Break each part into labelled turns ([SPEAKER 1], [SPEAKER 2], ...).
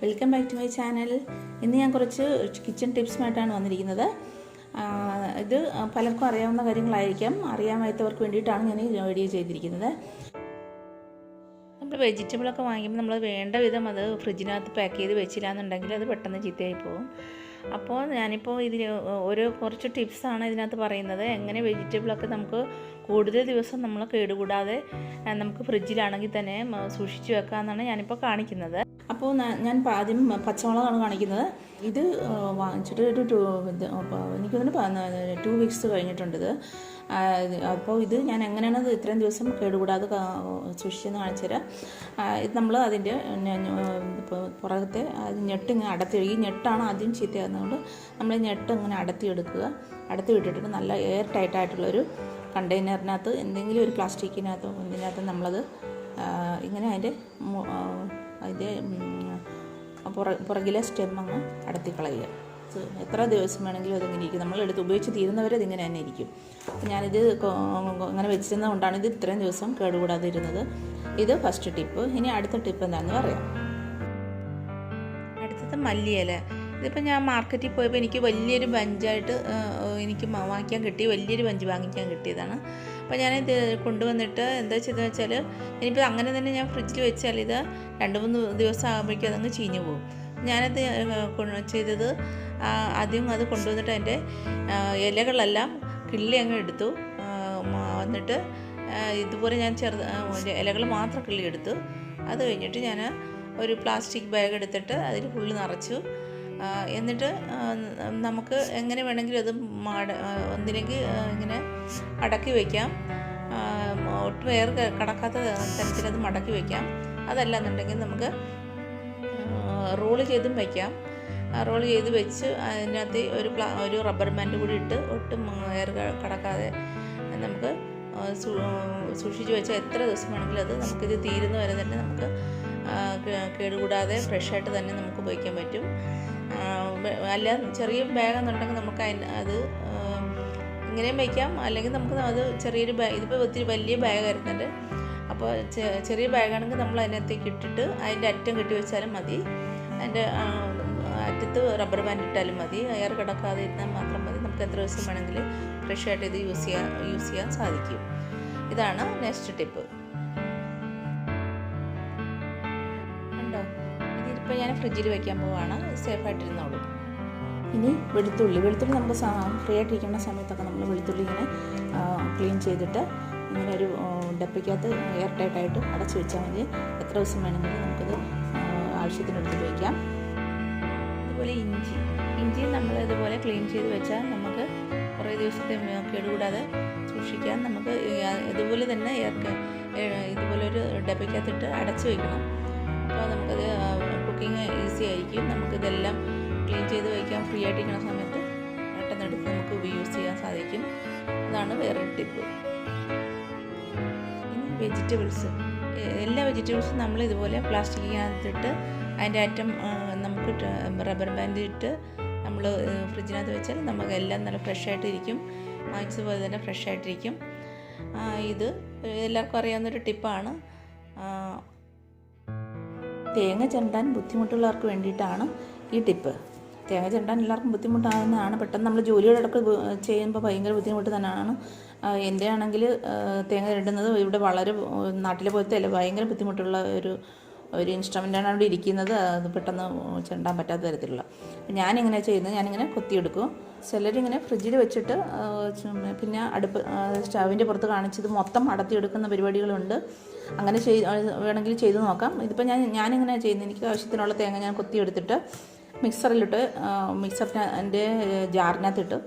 [SPEAKER 1] Welcome back to my channel. ഇന്ന് ഞാൻ കുറച്ച് കിച്ചൺ ടിപ്സുമായിട്ടാണ് വന്നിരിക്കുന്നത്. ഇത് പലർക്കും അറിയാവുന്ന കാര്യങ്ങളായിരിക്കാം. അറിയാമായവർക്ക് വേണ്ടിയിട്ടാണ് ഞാൻ ഈ വീഡിയോ ചെയ്തിരിക്കുന്നത്. നമ്മൾ വെജിറ്റബിളൊക്കെ വാങ്ങിക്കുമ്പോൾ നമ്മൾ വേണ്ട വിധം അത് ഫ്രിഡ്ജിനകത്ത് പാക്ക് ചെയ്ത് വെച്ചില്ല എന്നുണ്ടെങ്കിൽ അത് പെട്ടെന്ന് ചീത്തയായി പോകും. അപ്പോൾ ഞാനിപ്പോൾ ഇതിൽ കുറച്ച് ടിപ്സാണ് ഇതിനകത്ത് പറയുന്നത്. എങ്ങനെ വെജിറ്റബിളൊക്കെ നമുക്ക് കൂടുതൽ ദിവസം നമ്മൾ കേടുകൂടാതെ നമുക്ക് ഫ്രിഡ്ജിലാണെങ്കിൽ തന്നെ സൂക്ഷിച്ച് വെക്കാമെന്നാണ് ഞാനിപ്പോൾ കാണിക്കുന്നത്. അപ്പോൾ ഞാൻ ആദ്യം പച്ചമുളകാണ് കാണിക്കുന്നത്. ഇത് വാങ്ങിച്ചിട്ട് എനിക്കൊന്ന് 2 വീക്സ് കഴിഞ്ഞിട്ടുണ്ട് ഇത്. അപ്പോൾ ഇത് ഞാൻ എങ്ങനെയാണ് ഇത് ഇത്രയും ദിവസം കേടുകൂടാതെ സൂക്ഷിച്ചെന്ന് കാണിച്ചു തരാം. ഇത് നമ്മൾ അതിൻ്റെ പുറകത്തെ ഞെട്ട് ഇങ്ങനെ ഈ ഞെട്ടാണ് ആദ്യം ചീത്തയാകുന്നതുകൊണ്ട് നമ്മൾ ഞെട്ട് ഇങ്ങനെ അടത്തി വിട്ടിട്ട് നല്ല എയർ ടൈറ്റായിട്ടുള്ളൊരു കണ്ടെയ്നറിനകത്ത് എന്തെങ്കിലും ഒരു പ്ലാസ്റ്റിക്കിനകത്തോ ഇതിനകത്ത് നമ്മളത് ഇങ്ങനെ അതിൻ്റെ പുറകിലെ സ്റ്റെം അങ്ങ് അടത്തി കളയുക. എത്ര ദിവസം വേണമെങ്കിലും അതിങ്ങനെ ഇരിക്കും. നമ്മൾ ഉപയോഗിച്ച് തീരുന്നവരെ അതിങ്ങനെ തന്നെ ഇരിക്കും. ഞാനിത് അങ്ങനെ വെച്ചിരുന്നത് കൊണ്ടാണ് ഇത് ഇത്രയും ദിവസം കേടുകൂടാതെ ഇരുന്നത്. ഇത് ഫസ്റ്റ് ടിപ്പ്. ഇനി അടുത്ത ടിപ്പ് എന്താണെന്ന് പറയാം. അടുത്തത് മല്ലിയില. ഇതിപ്പോൾ ഞാൻ മാർക്കറ്റിൽ പോയപ്പോൾ എനിക്ക് വലിയൊരു ബഞ്ചായിട്ട് എനിക്ക് വാങ്ങിക്കാൻ കിട്ടി. വലിയൊരു ബഞ്ച് വാങ്ങിക്കാൻ കിട്ടിയതാണ്. അപ്പോൾ ഞാനിത് കൊണ്ടുവന്നിട്ട് എന്താ ചെയ്തതെന്ന് വെച്ചാൽ ഇനിയിപ്പോൾ അങ്ങനെ തന്നെ ഞാൻ ഫ്രിഡ്ജിൽ വെച്ചാൽ ഇത് 2-3 ദിവസം ആകുമ്പോഴേക്കും അതങ്ങ് ചീഞ്ഞു പോകും. ഞാനത് ചെയ്തത് ആദ്യം അത് കൊണ്ടുവന്നിട്ട് അതിൻ്റെ ഇലകളെല്ലാം കിള്ളി അങ്ങ് എടുത്തു. എന്നിട്ട് ഇതുപോലെ ഞാൻ ഇലകൾ മാത്രം കിള്ളി എടുത്തു. അത് കഴിഞ്ഞിട്ട് ഞാൻ ഒരു പ്ലാസ്റ്റിക് ബാഗ് എടുത്തിട്ട് അതിൽ ഫുള്ള് നിറച്ചു. എന്നിട്ട് നമുക്ക് എങ്ങനെ വേണമെങ്കിലും അത് ഒന്നിലേക്ക് ഇങ്ങനെ മടക്കി വയ്ക്കാം. ഒട്ടും എയർ കടക്കാത്ത തരത്തിലത് മടക്കി വയ്ക്കാം. അതല്ല എന്നുണ്ടെങ്കിൽ നമുക്ക് റോള് ചെയ്തും വയ്ക്കാം. റോൾ ചെയ്ത് വെച്ച് അതിനകത്ത് ഒരു റബ്ബർ ബാൻഡ് കൂടി ഇട്ട് ഒട്ടും എയർ കടക്കാതെ നമുക്ക് സൂക്ഷിച്ച് വെച്ചാൽ എത്ര ദിവസം വേണമെങ്കിലും അത് നമുക്കിത് തീരുന്ന വരെ തന്നെ നമുക്ക് കേടുകൂടാതെ ഫ്രഷായിട്ട് തന്നെ നമുക്ക് ഉപയോഗിക്കാൻ പറ്റും. അല്ല ചെറിയ ബാഗെന്നുണ്ടെങ്കിൽ നമുക്ക് അത് ഇങ്ങനെയും വയ്ക്കാം. അല്ലെങ്കിൽ നമുക്ക് അത് ചെറിയൊരു ബാഗ്, ഇതിപ്പോൾ ഒത്തിരി വലിയ ബാഗ് വരുന്നുണ്ട്. അപ്പോൾ ചെറിയ ബാഗാണെങ്കിൽ നമ്മൾ അതിനകത്തേക്ക് ഇട്ടിട്ട് അതിൻ്റെ അറ്റം കെട്ടി വെച്ചാലും മതി. അതിൻ്റെ അറ്റത്ത് റബ്ബർ ബാൻഡ് ഇട്ടാലും മതി. എയർ കിടക്കാതെ ഇരുന്നാൽ മാത്രം മതി. നമുക്ക് എത്ര ദിവസം വേണമെങ്കിൽ ഫ്രഷായിട്ട് ഇത് യൂസ് ചെയ്യാൻ സാധിക്കും. ഇതാണ് നെക്സ്റ്റ് ടിപ്പ്. ഉണ്ടോ? ഇതിപ്പോൾ ഞാൻ ഫ്രിഡ്ജിൽ വയ്ക്കാൻ പോവുകയാണ്. സേഫായിട്ടിരുന്നോളൂ. ഇനി വെളുത്തുള്ളി നമുക്ക് ഫ്രീ ആയിട്ടിരിക്കുന്ന സമയത്തൊക്കെ നമ്മൾ വെളുത്തുള്ളി ഇങ്ങനെ ക്ലീൻ ചെയ്തിട്ട് ഇങ്ങനെ ഒരു ഡപ്പയ്ക്കകത്ത് എയർ ടൈറ്റായിട്ട് അടച്ചു വെച്ചാൽ മതി. എത്ര ദിവസം വേണമെങ്കിലും നമുക്കത് ആവശ്യത്തിനെടുത്ത് വയ്ക്കാം. അതുപോലെ ഇഞ്ചി നമ്മൾ ഇതുപോലെ ക്ലീൻ ചെയ്ത് വെച്ചാൽ നമുക്ക് കുറേ ദിവസത്തെ കേടുകൂടാതെ സൂക്ഷിക്കാൻ. നമുക്ക് ഇതുപോലെ തന്നെ ഇതുപോലെ ഒരു ഡപ്പയ്ക്കകത്തിട്ട് അടച്ചു വയ്ക്കണം. അപ്പോൾ നമുക്കത് കുക്കിംഗ് ഈസി ആയിരിക്കും. നമുക്കിതെല്ലാം ക്ലീൻ ചെയ്ത് വയ്ക്കാൻ. ഫ്രീ ആയിട്ടിരിക്കുന്ന സമയത്ത് പെട്ടെന്നെടുത്ത് നമുക്ക് യൂസ് ചെയ്യാൻ സാധിക്കും. അതാണ് വേറൊരു ടിപ്പ്. ഇനി വെജിറ്റബിൾസ്. എല്ലാ വെജിറ്റബിൾസും നമ്മൾ ഇതുപോലെ പ്ലാസ്റ്റിക്കിനകത്തിട്ട് അതിൻ്റെ അറ്റം നമുക്ക് റബ്ബർ ബാൻഡ് ഇട്ട് നമ്മൾ ഫ്രിഡ്ജിനകത്ത് വെച്ചാൽ നമുക്ക് എല്ലാം നല്ല ഫ്രഷായിട്ടിരിക്കും. വാങ്ങിച്ചതുപോലെ തന്നെ ഫ്രഷായിട്ടിരിക്കും. ഇത് എല്ലാവർക്കും അറിയാവുന്നൊരു ടിപ്പാണ്. തേങ്ങ ചിരണ്ടാൻ ബുദ്ധിമുട്ടുള്ളവർക്ക് വേണ്ടിയിട്ടാണ് ഈ ടിപ്പ്. തേങ്ങ ചിരണ്ടാൻ എല്ലാവർക്കും ബുദ്ധിമുട്ടാകുന്നതാണ്. പെട്ടെന്ന് നമ്മൾ ജോലിയുടെ ഇടയ്ക്ക് ചെയ്യുമ്പോൾ ഭയങ്കര ബുദ്ധിമുട്ട് തന്നെയാണ്. എൻ്റെ ആണെങ്കിൽ തേങ്ങ ചിരണ്ടുന്നത് ഇവിടെ വളരെ നാട്ടിലെ പോലത്തെ അല്ല, ഭയങ്കര ബുദ്ധിമുട്ടുള്ള ഒരു ഇൻസ്ട്രുമെൻ്റാണ് അവിടെ ഇരിക്കുന്നത്. അത് പെട്ടെന്ന് ചിരണ്ടാൻ പറ്റാത്ത തരത്തിലുള്ള. ഞാനിങ്ങനെ ചെയ്യുന്നത്, ഞാനിങ്ങനെ കൊത്തിയെടുക്കും. ചിലരിങ്ങനെ ഫ്രിഡ്ജിൽ വെച്ചിട്ട് പിന്നെ സ്റ്റവിൻ്റെ പുറത്ത് കാണിച്ചത് മൊത്തം അടത്തിയെടുക്കുന്ന പരിപാടികളുണ്ട്. അങ്ങനെ വേണമെങ്കിൽ ചെയ്ത് നോക്കാം. ഇതിപ്പോൾ ഞാനിങ്ങനെ ചെയ്യുന്നത്, എനിക്ക് ആവശ്യത്തിനുള്ള തേങ്ങ ഞാൻ കൊത്തിയെടുത്തിട്ട് മിക്സറിൻ്റെ ജാറിനകത്തിട്ട്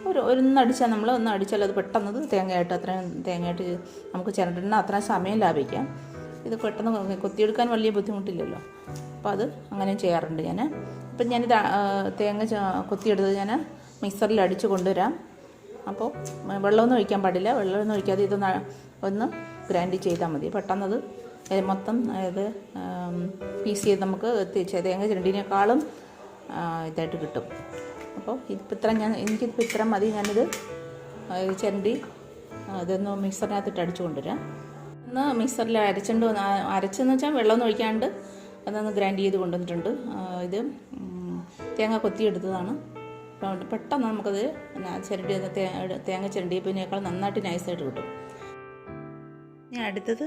[SPEAKER 1] ഒന്നടിച്ചാൽ അത് പെട്ടെന്ന് തേങ്ങയായിട്ട് അത്രയും തേങ്ങയായിട്ട് നമുക്ക് ചിരണ്ടുന്ന അത്രയും സമയം ലാഭിക്കാം. ഇത് പെട്ടെന്ന് കൊത്തിയെടുക്കാൻ വലിയ ബുദ്ധിമുട്ടില്ലല്ലോ. അപ്പോൾ അത് അങ്ങനെ ചെയ്യാറുണ്ട് ഞാൻ. ഇപ്പം ഞാനിത് തേങ്ങ കൊത്തിയെടുത്തത് ഞാൻ മിക്സറിൽ അടിച്ച് കൊണ്ടുവരാം. അപ്പോൾ വെള്ളമൊന്നും ഒഴിക്കാൻ പാടില്ല. വെള്ളമൊന്നും ഒഴിക്കാതെ ഒന്ന് ഗ്രൈൻഡ് ചെയ്താൽ മതി. പെട്ടെന്നത് മൊത്തം പീസ് ചെയ്ത് നമുക്ക് തേങ്ങ ചിരണ്ടിനേക്കാളും ഇതായിട്ട് കിട്ടും. അപ്പോൾ എനിക്കിപ്പോൾ ഇത്ര മതി. ഞാനിത് ചിരണ്ടി അതൊന്ന് മിക്സറിനകത്തിട്ട് അടിച്ചു കൊണ്ടുവരാം. ഒന്ന് മിക്സറിൽ അരച്ചെന്ന് വെച്ചാൽ വെള്ളമൊന്നും ഒഴിക്കാണ്ട് അതൊന്ന് ഗ്രൈൻഡ് ചെയ്ത് കൊണ്ടുവന്നിട്ടുണ്ട്. ഇത് തേങ്ങ കൊത്തിയെടുത്തതാണ്. പെട്ടെന്ന് നമുക്കത് ചിരണ്ടി തേങ്ങ ചിരണ്ടിയതിനേക്കാൾ നന്നായിട്ട് നൈസായിട്ട് കിട്ടും. ഞാൻ അടുത്തത്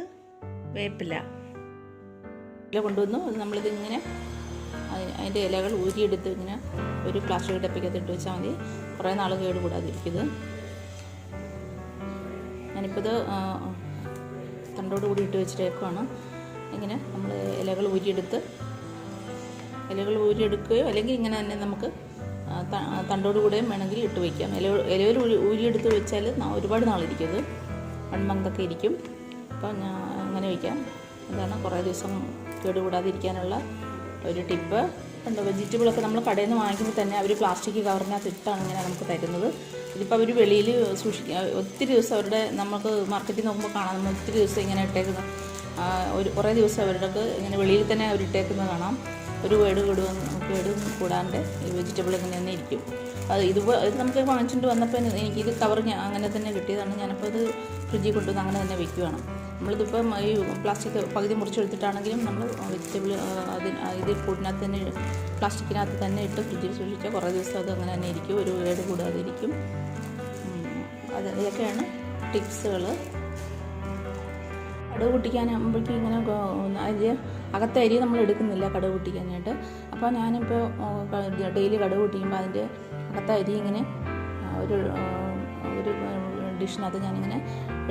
[SPEAKER 1] വേപ്പില കൊണ്ടുവന്നു. നമ്മളിത് ഇങ്ങനെ അതിൻ്റെ ഇലകൾ ഊരിയെടുത്ത് ഇങ്ങനെ ഒരു പ്ലാസ്റ്റിക് ഡപ്പയ്ക്കകത്ത് ഇട്ട് വെച്ചാൽ മതി. കുറേ നാൾ കേട് കൂടാതിരിക്കുന്നത്. ഞാനിപ്പോൾ ഇത് തണ്ടോട് കൂടി ഇട്ട് വെച്ചിട്ടേക്കുവാണ്. ഇങ്ങനെ നമ്മൾ ഇലകൾ ഊരിയെടുക്കുകയോ അല്ലെങ്കിൽ ഇങ്ങനെ തന്നെ നമുക്ക് തണ്ടോട് കൂടെയും വേണമെങ്കിൽ ഇട്ട് വയ്ക്കാം. ഇലകൾ ഊരിയെടുത്ത് വെച്ചാൽ ഒരുപാട് നാളിരിക്കും. അത് 1 month ഇരിക്കും. അപ്പോൾ ഞാൻ അങ്ങനെ വയ്ക്കാം. അതാണ് കുറേ ദിവസം കേടുകൂടാതിരിക്കാനുള്ള ഒരു ടിപ്പ്. ഉണ്ട്. വെജിറ്റബിളൊക്കെ നമ്മൾ കടയിൽ നിന്ന് വാങ്ങിക്കുമ്പോൾ തന്നെ അവർ പ്ലാസ്റ്റിക് കവറിനകത്ത് ഇട്ടാണ് ഇങ്ങനെ നമുക്ക് തരുന്നത്. ഇതിപ്പോൾ അവർ വെളിയിൽ സൂക്ഷിക്കുക ഒത്തിരി ദിവസം അവരുടെ നമുക്ക് മാർക്കറ്റിൽ നോക്കുമ്പോൾ കാണാം. നമ്മൾ ഒത്തിരി ദിവസം ഇങ്ങനെ ഇട്ടേക്കുന്നത് കുറേ ദിവസം അവരുടെ ഇങ്ങനെ വെളിയിൽ തന്നെ അവരിട്ടേക്കുന്നത് കാണാം. ഒരു കേടും കൂടാണ്ട് ഈ വെജിറ്റബിൾ ഇങ്ങനെ തന്നെ ഇരിക്കും. ഇത് നമുക്ക് വാങ്ങിച്ചുകൊണ്ട് വന്നപ്പോൾ എനിക്കിത് കവർ അങ്ങനെ തന്നെ കിട്ടിയതാണ്. ഞാനപ്പോൾ അത് ഫ്രിഡ്ജിൽ കൊണ്ടുവന്ന് അങ്ങനെ തന്നെ വെക്കുകയാണ്. നമ്മളിതിപ്പം ഈ പ്ലാസ്റ്റിക് പകുതി മുറിച്ചെടുത്തിട്ടാണെങ്കിലും നമ്മൾ വെജിറ്റബിൾ ഇത് കൂടിനകത്ത് തന്നെ പ്ലാസ്റ്റിക്കിനകത്ത് തന്നെ ഇട്ട് ഫ്രിഡ്ജിൽ സൂക്ഷിച്ചാൽ കുറേ ദിവസം അത് അങ്ങനെ തന്നെ ഇരിക്കും. ഒരു കേട് കൂടാതെ ഇരിക്കും. ഇതൊക്കെയാണ് ടിപ്സുകൾ. കടുക് പൊട്ടിക്കാനാകുമ്പോഴേക്കും ഇങ്ങനെ അതിൻ്റെ അകത്തെ അരി നമ്മൾ എടുക്കുന്നില്ല കടുക് പൊട്ടിക്കാനായിട്ട്. അപ്പോൾ ഞാനിപ്പോൾ ഡെയിലി കടുക് പൊട്ടിക്കുമ്പോൾ അതിൻ്റെ അകത്തെ അരി ഇങ്ങനെ ഒരു ഡിഷിനകത്ത് ഞാനിങ്ങനെ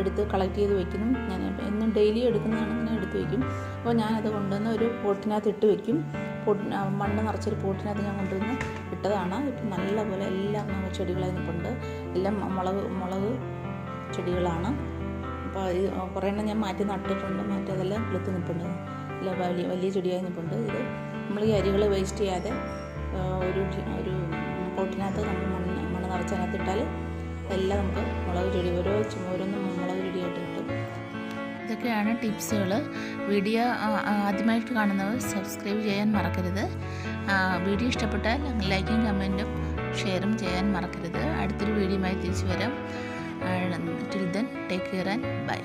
[SPEAKER 1] എടുത്ത് കളക്ട് ചെയ്ത് വയ്ക്കുന്നു. ഞാൻ എന്നും ഡെയിലി എടുക്കുന്നതാണ് ഇങ്ങനെ എടുത്ത് വയ്ക്കും. അപ്പോൾ ഞാനത് കൊണ്ടുവന്ന് ഒരു പോട്ടിനകത്ത് ഇട്ട് വയ്ക്കും. മണ്ണ് നിറച്ചൊരു പോട്ടിനകത്ത് ഞാൻ കൊണ്ടുവന്ന് ഇട്ടതാണ്. ഇപ്പം നല്ലപോലെ എല്ലാം ചെടികളതിനിപ്പുണ്ട്. എല്ലാം മുളക് ചെടികളാണ്. അപ്പോൾ ഇത് കുറേ എണ്ണം ഞാൻ മാറ്റി നട്ടിട്ടുണ്ട്. അതെല്ലാം കിളുത്ത് നിൽപ്പുണ്ട്. എല്ലാം വലിയ ചെടിയായി നിൽപ്പുണ്ട്. ഇത് നമ്മൾ ഈ അരികൾ വേസ്റ്റ് ചെയ്യാതെ ഒരു പോട്ടിനകത്ത് നമ്മൾ മണ്ണ് നിറച്ചതിനകത്ത് ഇട്ടാൽ എല്ലാം നമുക്ക് മുളക് ചെടി ഓരോന്നും മുളക് ചെടിയായിട്ട് കിട്ടും. ഇതൊക്കെയാണ് ടിപ്സുകൾ. വീഡിയോ ആദ്യമായിട്ട് കാണുന്നവർ സബ്സ്ക്രൈബ് ചെയ്യാൻ മറക്കരുത്. വീഡിയോ ഇഷ്ടപ്പെട്ടാൽ ലൈക്കും കമൻറ്റും ഷെയറും ചെയ്യാൻ മറക്കരുത്. അടുത്തൊരു വീഡിയോയുമായി തിരിച്ചു വരാം. Till then, take care and bye.